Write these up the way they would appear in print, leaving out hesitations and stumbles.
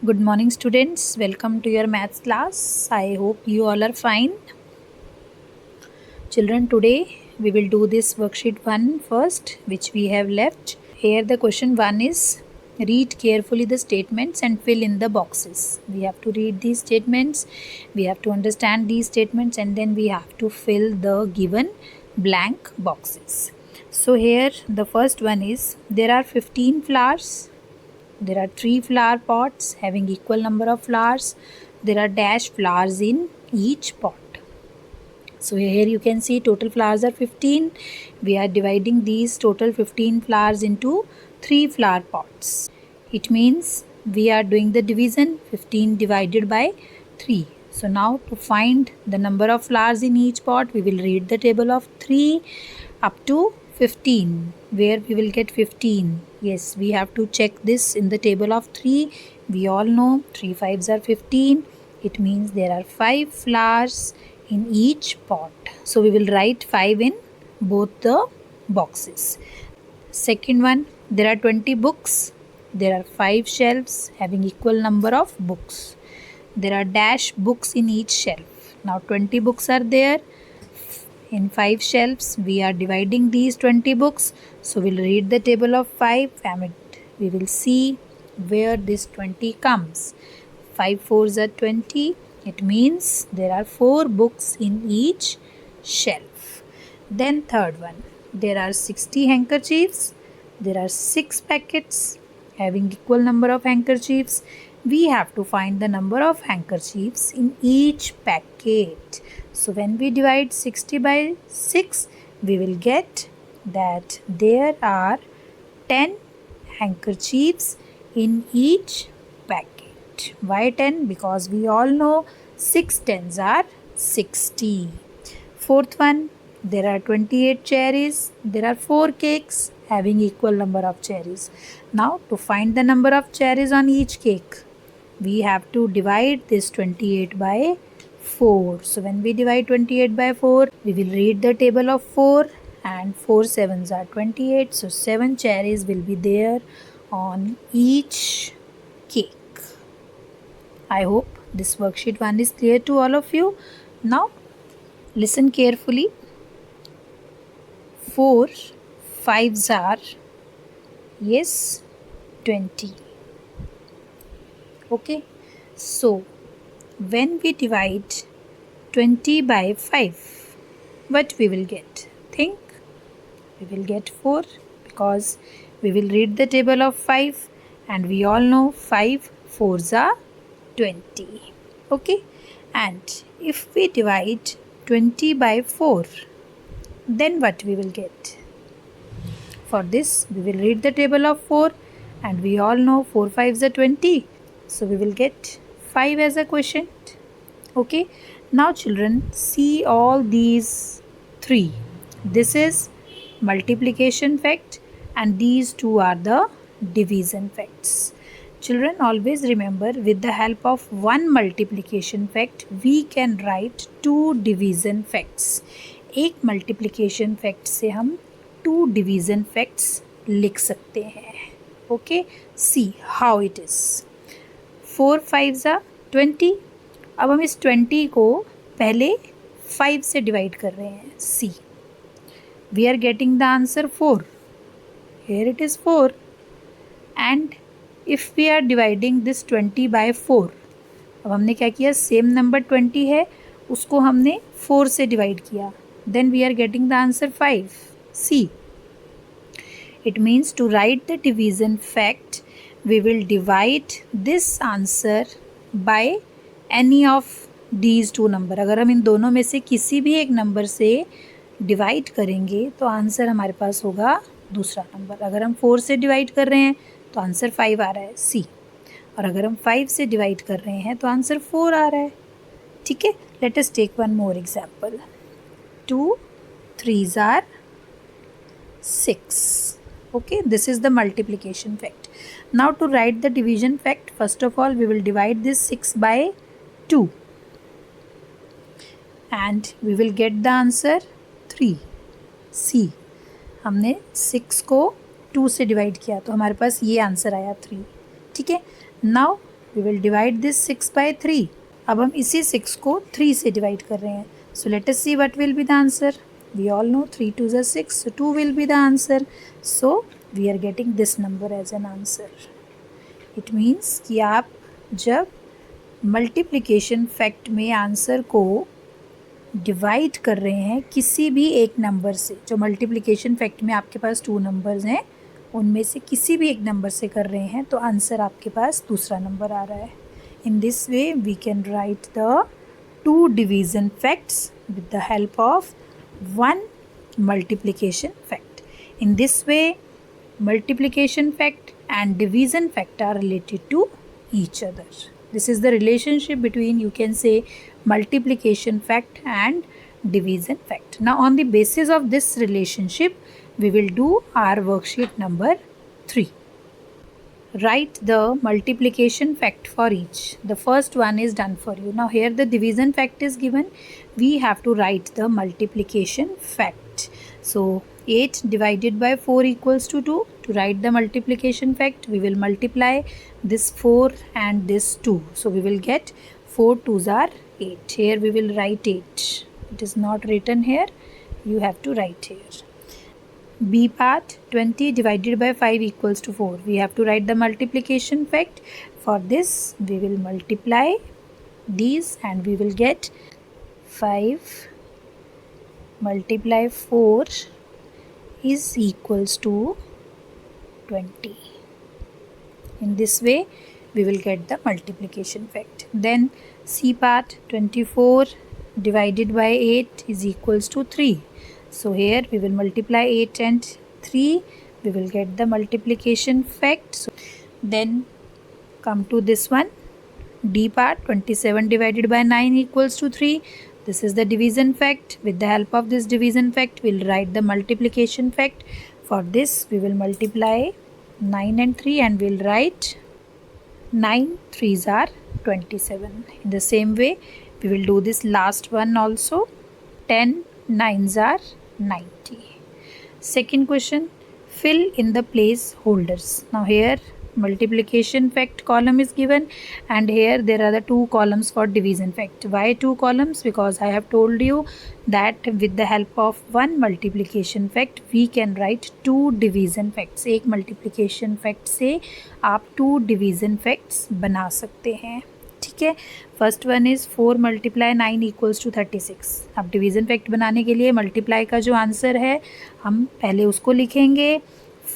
Good morning, students. Welcome to your maths class. I hope you all are fine. Children, today we will do this worksheet 1 first, which we have left. Here, the question 1 is read carefully the statements and fill in the boxes. We have to read these statements, we have to understand these statements, and then we have to fill the given blank boxes. So, here the first one is there are 15 flowers. There are 3 flower pots having equal number of flowers. There are dash flowers in each pot. So here you can see total flowers are 15. We are dividing these total 15 flowers into 3 flower pots. It means we are doing the division 15 divided by 3. So now to find the number of flowers in each pot, we will read the table of 3 up to 15, where we will get 15. Yes, we have to check this in the table of 3. We all know 3 5s are 15. It means there are 5 flowers in each pot. So we will write 5 in both the boxes. Second one, there are 20 books. There are 5 shelves having equal number of books. There are dash books in each shelf. Now 20 books are there in 5 shelves. We are dividing these 20 books. So we'll read the table of 5 and we will see where this 20 comes. 5 4s are 20. It means there are 4 books in each shelf. Then third one, there are 60 handkerchiefs. There are 6 packets having equal number of handkerchiefs. We have to find the number of handkerchiefs in each packet. So when we divide 60 by 6, we will get that there are 10 handkerchiefs in each packet. Why 10? Because we all know 6 tens are 60. Fourth one, there are 28 cherries. There are 4 cakes having equal number of cherries. Now to find the number of cherries on each cake, we have to divide this 28 by 4. So when we divide 28 by 4, we will read the table of 4 and 4 sevens are 28. So 7 cherries will be there on each cake. I hope this worksheet 1 is clear to all of you. Now listen carefully. 4 5s are, yes, 20. Okay, so when we divide 20 by 5, what we will get? Think. We will get 4 because we will read the table of 5 and we all know 5 4s are 20. Okay, and if we divide 20 by 4, then what we will get? For this, we will read the table of 4 and we all know 4 5s are 20. So we will get 5 as a quotient. Okay, now children, see all these 3. This is multiplication fact and these 2 are the division facts. Children, always remember, with the help of one multiplication fact, we can write 2 division facts. एक multiplication fact से हम 2 division facts लिख सकते हैं. Okay, see how it is. 4 5s are 20. अब हम इस 20 को पहले 5 से डिवाइड कर रहे हैं. See, we are getting the answer 4. Here it is 4. And if we are dividing this 20 by 4, अब हमने क्या किया, सेम नंबर 20 है, उसको हमने 4 से डिवाइड किया. Then we are getting the answer 5. See, it means to write the division fact, we will divide this answer by any of these 2 number. अगर हम इन दोनों में से किसी भी एक नंबर से डिवाइड करेंगे तो आंसर हमारे पास होगा दूसरा नंबर. अगर हम 4 से डिवाइड कर रहे हैं तो आंसर 5 आ रहा है, सी. और अगर हम 5 से डिवाइड कर रहे हैं तो आंसर 4 आ रहा है. ठीक है, let us take one more example. 2 3s are 6. Okay, this is the multiplication fact. Now to write the division fact, first of all we will divide this 6 by 2 and we will get the answer 3. See, हमने 6 को 2 से divide किया तो हमारे पास ये answer आया 3. ठीक है, now we will divide this 6 by 3. अब हम इसी 6 को 3 से डिवाइड कर रहे हैं. So let us see what will be the answer. We all know 3 2 is 6, so 2 will be the answer. So we are getting this number as an answer. It means कि आप जब मल्टीप्लिकेशन फैक्ट में answer को divide कर रहे हैं किसी भी एक नंबर से, जो मल्टीप्लिकेशन फैक्ट में आपके पास 2 नंबर्स हैं उनमें से किसी भी एक नंबर से कर रहे हैं, तो आंसर आपके पास दूसरा नंबर आ रहा है. In this way we can write the 2 division facts with the help of 1 multiplication fact. In this way, multiplication fact and division fact are related to each other. This is the relationship between, you can say, multiplication fact and division fact. Now on the basis of this relationship, we will do our worksheet number 3. Write the multiplication fact for each. The first one is done for you. Now here the division fact is given. We have to write the multiplication fact. So 8 divided by 4 equals to 2. To write the multiplication fact, we will multiply this 4 and this 2. So we will get 4 2s are 8. Here we will write 8. It is not written here. You have to write here. B part, 20 divided by 5 equals to 4. We have to write the multiplication fact. For this, we will multiply these and we will get 5 multiply 4 is equals to 20. In this way, we will get the multiplication fact. Then C part, 24 divided by 8 is equals to 3. So here we will multiply 8 and 3. We will get the multiplication fact. So then come to this one. D part, 27 divided by 9 equals to 3. This is the division fact. With the help of this division fact, we will write the multiplication fact. For this, we will multiply 9 and 3 and we will write 9 3s are 27. In the same way, we will do this last one also. 10 9s are 90. Second question, fill in the place holders. Now here multiplication fact column is given and here there are the 2 columns for division fact. Why 2 columns? Because I have told you that with the help of 1 multiplication fact we can write 2 division facts. एक multiplication fact से आप 2 division facts बना सकते हैं. ठीक है. First one is 4 multiply 9 equals to 36. अब division fact बनाने के लिए मल्टीप्लाई का जो आंसर है हम पहले उसको लिखेंगे,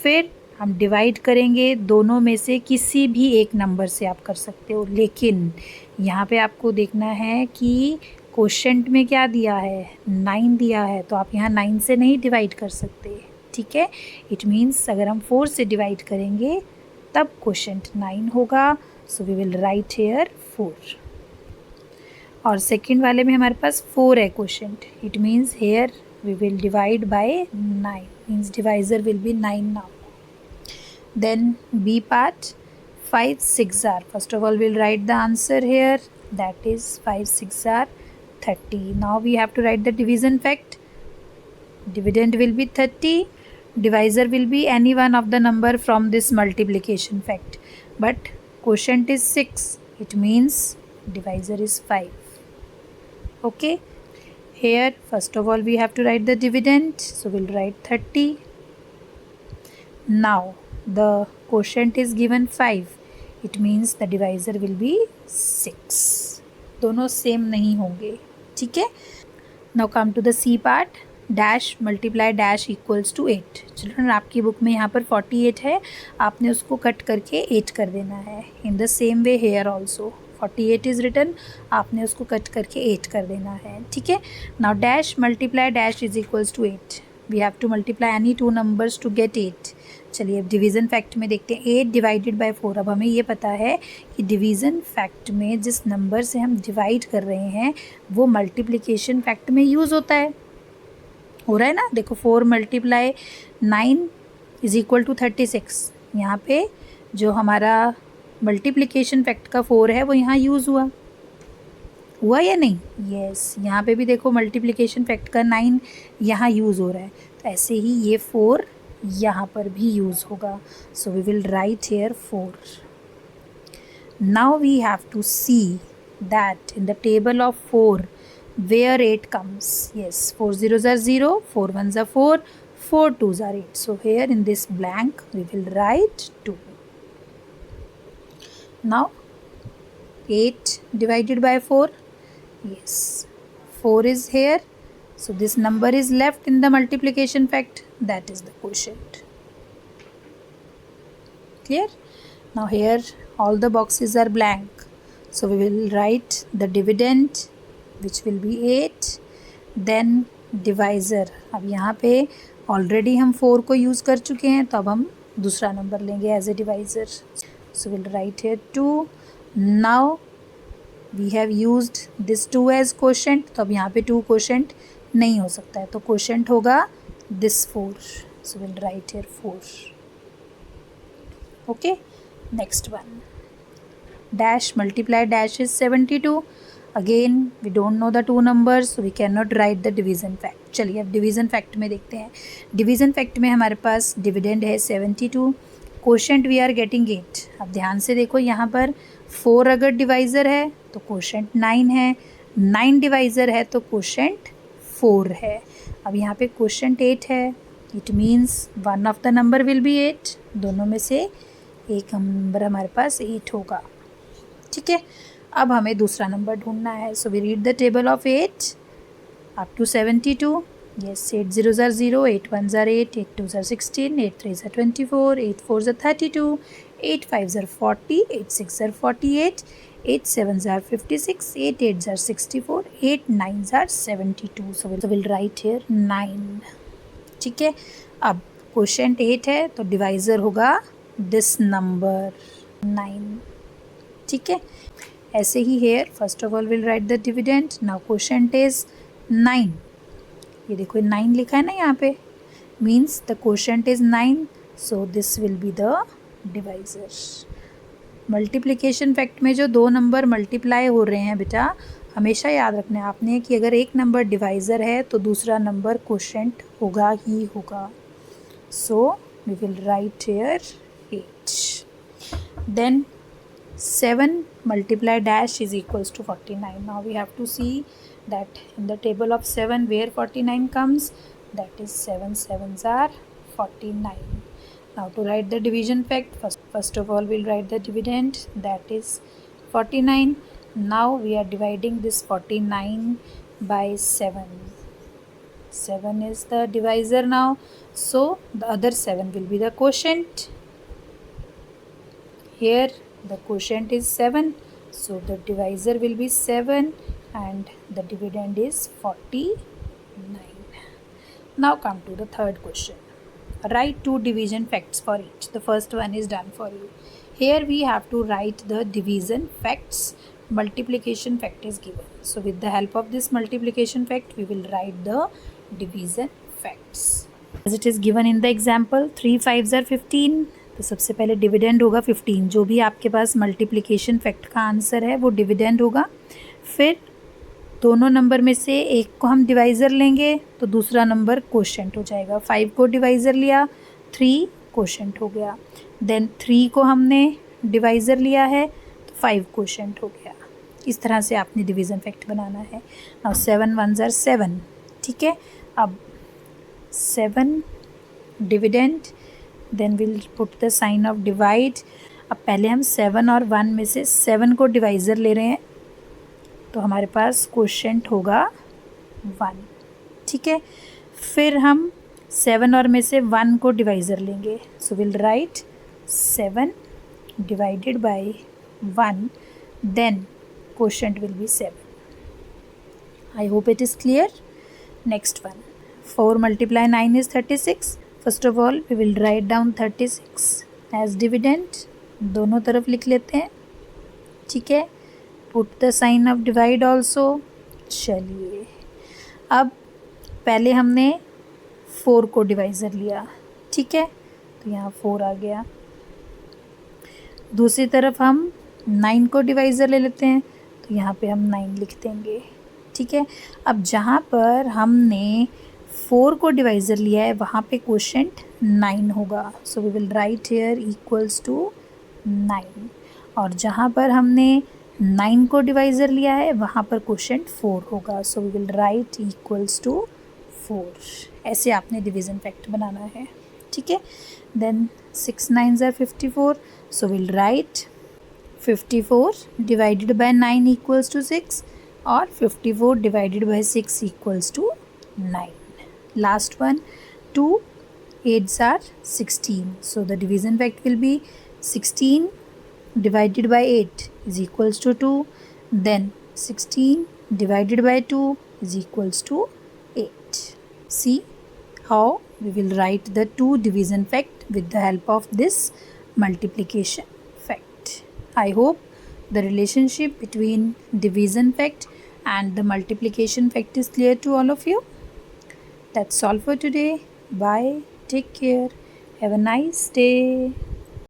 फिर हम डिवाइड करेंगे. दोनों में से किसी भी एक नंबर से आप कर सकते हो, लेकिन यहाँ पे आपको देखना है कि क्वोशेंट में क्या दिया है, 9 दिया है, तो आप यहाँ 9 से नहीं डिवाइड कर सकते. ठीक है. इट मीन्स अगर हम 4 से डिवाइड करेंगे तब क्वोशेंट 9 होगा. So we will write here 4. और सेकंड वाले में हमारे पास 4 है quotient. It means here we will divide by 9. Means divisor will be 9 now. Then B part, 5 6 are. First of all, we'll write the answer here. That is 5 6 are 30. Now we have to write the division fact. Dividend will be 30. Divisor will be any one of the number from this multiplication fact. But quotient is 6. It means divisor is 5. Okay. Here, first of all, we have to write the dividend. So we'll write 30. Now, the quotient is given 5. It means the divisor will be 6. दोनों same नहीं होंगे. ठीक है. Now come to the C part. Dash multiply dash equals to 8. Children आपकी book में यहाँ पर 48 है, आपने उसको कट करके 8 कर देना है. In the same way here also 48 is written, आपने उसको कट करके 8 कर देना है. ठीक है. Now dash multiply dash is equals to 8. We have to multiply any 2 numbers to get 8. चलिए अब डिवीज़न फैक्ट में देखते हैं. 8 डिवाइडेड बाय 4. अब हमें ये पता है कि डिवीज़न फैक्ट में जिस नंबर से हम डिवाइड कर रहे हैं वो मल्टीप्लिकेशन फैक्ट में यूज़ होता है. हो रहा है ना. देखो 4 multiply 9 इज़ इक्वल टू 36. यहाँ पे जो हमारा मल्टीप्लिकेशन फैक्ट का 4 है वो यहाँ यूज़ हुआ या नहीं. यस. यहाँ पे भी देखो मल्टीप्लिकेशन फैक्ट का 9 यहाँ यूज़ हो रहा है, तो ऐसे ही ये 4 यहाँ पर भी यूज़ होगा. So we will write here 4. Now we have to see that in the table of 4 where 8 comes. Yes, 4 zeros are 0, 4 ones are 4, 4 twos are 8. So here in this blank we will write 2. Now 8 divided by 4. Yes, 4 is here. So this number is left in the multiplication fact, that is the quotient. Clear? Now here all the boxes are blank. So we will write the dividend which will be 8. Then divisor. अब यहाँ पे already हम 4 को use कर चुके हैं, तो अब हम दूसरा नंबर लेंगे as a divisor. So will write here 2. Now we have used this 2 as quotient. तो अब यहाँ पे 2 कोशेंट नहीं हो सकता है, तो कोशेंट होगा this 4. So will write here 4. Okay, next one. Dash multiply dash is 72. Again we don't know the two numbers, so we cannot write the division fact. चलिए अब division fact में देखते हैं. division fact में हमारे पास dividend है 72, quotient we are getting 8. अब ध्यान से देखो, यहाँ पर 4 अगर डिवाइज़र है तो quotient 9 है, 9 डिवाइज़र है तो quotient 4 है. अब यहाँ पे quotient 8 है, it means one of the number will be 8. दोनों में से एक नंबर हमारे पास 8 होगा. ठीक है, अब हमें दूसरा नंबर ढूंढना है. So we read the table of 8 up to 72. Yes, 8 zeros are 0, 8 ones are 8, 8 twos are 16, 8 threes are 24, 8 fours are 32, 8 fives are 40, 8 sixes are 48, 8 sevens are 56, 8 eights are 64, 8 nines are 72. So we'll write here 9. ठीक है, अब quotient 8 है तो divisor होगा this number 9. ठीक है, ऐसे ही here first of all will write the dividend. Now quotient is 9. ये देखो 9 लिखा है ना यहाँ पे, means the quotient is 9. So this will be the divisor. Multiplication fact में जो 2 नंबर मल्टीप्लाई हो रहे हैं बेटा, हमेशा याद रखना है आपने कि अगर एक नंबर डिवाइज़र है तो दूसरा नंबर क्वोशिएंट होगा ही होगा. So we will write here 8. Then 7 multiply dash is equals to 49. Now we have to see that in the table of 7 where 49 comes, that is 7 sevens are 49. Now to write the division fact, first of all we'll write the dividend, that is 49. Now we are dividing this 49 by 7. 7 is the divisor now, so the other 7 will be the quotient. Here the quotient is 7, so the divisor will be 7 and the dividend is 49. Now come to the third question. Write 2 division facts for each. The first one is done for you. Here we have to write the division facts. Multiplication fact is given. So with the help of this multiplication fact, we will write the division facts. As it is given in the example, 3 fives are 15. तो सबसे पहले dividend होगा 15. जो भी आपके पास multiplication fact का answer है वो डिविडेंड होगा. फिर दोनों नंबर में से एक को हम डिवाइज़र लेंगे तो दूसरा नंबर क्वोशिएंट हो जाएगा. 5 को डिवाइज़र लिया, 3 क्वोशिएंट हो गया. देन 3 को हमने डिवाइज़र लिया है तो 5 क्वोशिएंट हो गया. इस तरह से आपने डिवीज़न फैक्ट बनाना है. Now 7 ones are 7. ठीक है, अब 7 dividend, then will put the sign of divide. अब पहले हम 7 और 1 में से 7 को डिवाइज़र ले रहे हैं तो हमारे पास क्वोशिएंट होगा 1. ठीक है, फिर हम 7 और में से 1 को डिवाइज़र लेंगे. So will write 7 divided by 1, then quotient will be 7. I hope it is clear. Next one, 4 multiply 9 is 36. First of all we will write down 36 as dividend. दोनों तरफ लिख लेते हैं. ठीक है, put the sign of divide also. चलिए, अब पहले हमने 4 को डिवाइज़र लिया. ठीक है, तो यहाँ 4 आ गया. दूसरी तरफ हम 9 को डिवाइज़र ले लेते हैं तो यहाँ पे हम 9 लिख देंगे. ठीक है, अब जहाँ पर हमने 4 को डिवाइज़र लिया है वहाँ पे क्वोशिएंट 9 होगा. So we will write here equals to 9. और जहाँ पर हमने 9 को डिवाइज़र लिया है वहाँ पर क्वोशेंट 4 होगा. So we will write equals to 4. ऐसे आपने डिवीज़न फैक्ट बनाना है. ठीक है. Then 6 9s are 54. So will write 54 divided by 9 equals to 6 और 54 divided by 6 equals to 9. Last one 2 8s are 16. So the division fact will be 16 divided by 8 is equals to 2. Then 16 divided by 2 is equals to 8. See how we will write the 2 division fact with the help of this multiplication fact. I hope the relationship between division fact and the multiplication fact is clear to all of you. That's all for today. Bye. Take care. Have a nice day.